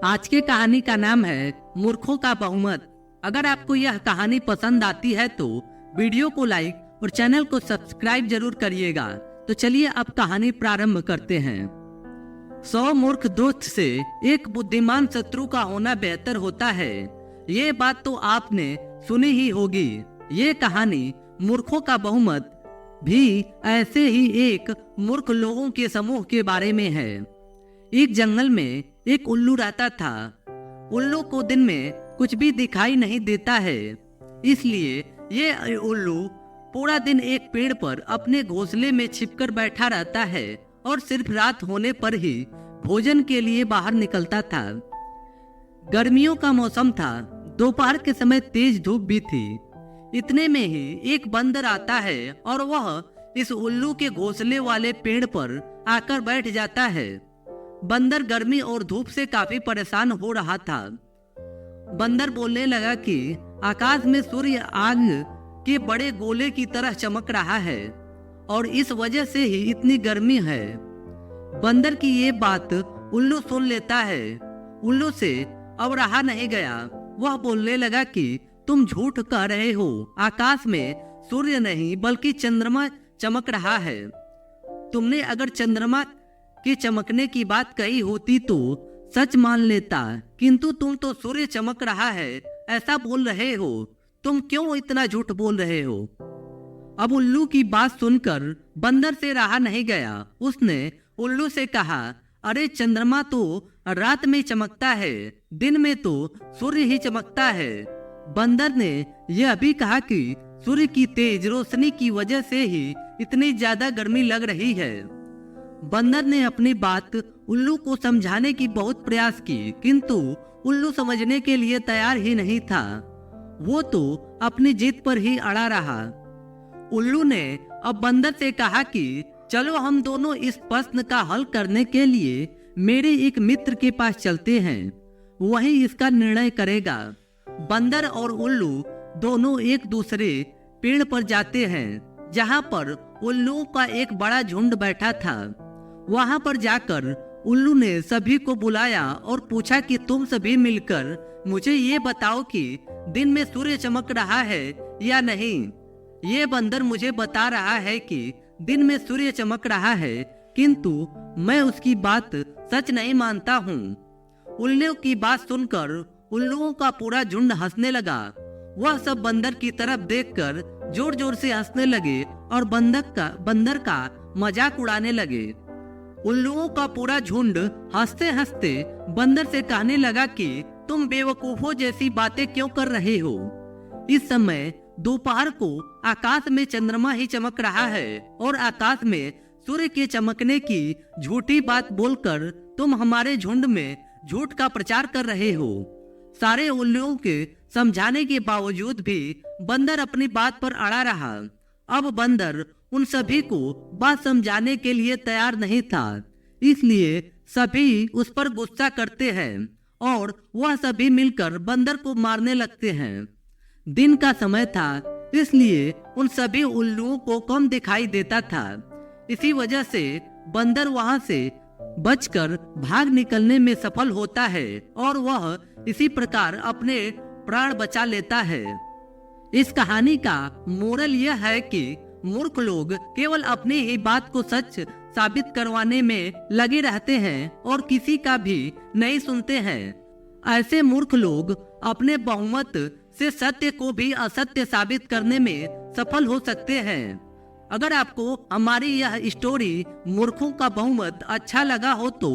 आज की कहानी का नाम है मूर्खों का बहुमत। अगर आपको यह कहानी पसंद आती है तो वीडियो को लाइक और चैनल को सब्सक्राइब जरूर करिएगा। तो चलिए अब कहानी प्रारंभ करते हैं। 100 मूर्ख दोस्त से एक बुद्धिमान शत्रु का होना बेहतर होता है। ये बात तो आपने सुनी ही होगी। ये कहानी मूर्खों का बहुमत भी ऐसे ही एक मूर्ख लोगों के समूह के बारे में है। एक जंगल में एक उल्लू रहता था। उल्लू को दिन में कुछ भी दिखाई नहीं देता है, इसलिए ये उल्लू पूरा दिन एक पेड़ पर अपने घोंसले में छिपकर बैठा रहता है और सिर्फ रात होने पर ही भोजन के लिए बाहर निकलता था। गर्मियों का मौसम था। दोपहर के समय तेज धूप भी थी। इतने में ही एक बंदर आता है और वह इस उल्लू के घोंसले वाले पेड़ पर आकर बैठ जाता है। बंदर गर्मी और धूप से काफी परेशान हो रहा था। बंदर बोलने लगा कि आकाश में सूर्य आग के बड़े गोले की तरह चमक रहा है और इस वजह से ही इतनी गर्मी है। बंदर की ये बात उल्लू सुन लेता है। उल्लू से अब रहा नहीं गया। वह बोलने लगा कि तुम झूठ कह रहे हो। आकाश में सूर्य नहीं बल्कि चंद्रमा चमक रहा है। तुमने अगर चंद्रमा के चमकने की बात कही होती तो सच मान लेता, किंतु तुम तो सूर्य चमक रहा है ऐसा बोल रहे हो। तुम क्यों इतना झूठ बोल रहे हो? अब उल्लू की बात सुनकर बंदर से रहा नहीं गया। उसने उल्लू से कहा, अरे चंद्रमा तो रात में चमकता है, दिन में तो सूर्य ही चमकता है। बंदर ने यह भी कहा कि सूर्य की तेज रोशनी की वजह से ही इतनी ज्यादा गर्मी लग रही है। बंदर ने अपनी बात उल्लू को समझाने की बहुत प्रयास की, किंतु उल्लू समझने के लिए तैयार ही नहीं था। वो तो अपनी जिद पर ही अड़ा रहा। उल्लू ने अब बंदर से कहा कि चलो हम दोनों इस प्रश्न का हल करने के लिए मेरे एक मित्र के पास चलते हैं, वही इसका निर्णय करेगा। बंदर और उल्लू दोनों एक दूसरे पेड़ पर जाते हैं जहां पर उल्लू का एक बड़ा झुंड बैठा था। वहां पर जाकर उल्लू ने सभी को बुलाया और पूछा कि तुम सभी मिलकर मुझे ये बताओ कि दिन में सूर्य चमक रहा है या नहीं। ये बंदर मुझे बता रहा है कि दिन में सूर्य चमक रहा है, किंतु मैं उसकी बात सच नहीं मानता हूँ। उल्लू की बात सुनकर उल्लुओं का पूरा झुंड हंसने लगा। वह सब बंदर की तरफ देखकर जोर जोर से हंसने लगे और बंदर का मजाक उड़ाने लगे। उल्लुओं का पूरा झुंड हंसते हंसते बंदर से कहने लगा कि तुम बेवकूफों जैसी बातें क्यों कर रहे हो। इस समय दोपहर को आकाश में चंद्रमा ही चमक रहा है और आकाश में सूर्य के चमकने की झूठी बात बोलकर तुम हमारे झुंड में झूठ का प्रचार कर रहे हो। सारे उल्लुओं के समझाने के बावजूद भी बंदर अपनी बात पर अड़ा रहा। अब बंदर उन सभी को बात समझाने के लिए तैयार नहीं था, इसलिए सभी उस पर गुस्सा करते हैं और वह सभी मिलकर बंदर को मारने लगते हैं। दिन का समय था, इसलिए उन सभी उल्लुओं को कम दिखाई देता था। इसी वजह से बंदर वहां से बचकर भाग निकलने में सफल होता है और वह इसी प्रकार अपने प्राण बचा लेता है। इस कहानी का मोरल यह है कि मूर्ख लोग केवल अपनी ही बात को सच साबित करवाने में लगे रहते हैं और किसी का भी नहीं सुनते हैं। ऐसे मूर्ख लोग अपने बहुमत से सत्य को भी असत्य साबित करने में सफल हो सकते हैं। अगर आपको हमारी यह स्टोरी मूर्खों का बहुमत अच्छा लगा हो तो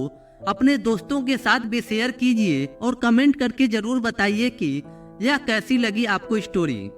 अपने दोस्तों के साथ भी शेयर कीजिए और कमेंट करके जरूर बताइए कि यह कैसी लगी आपको स्टोरी।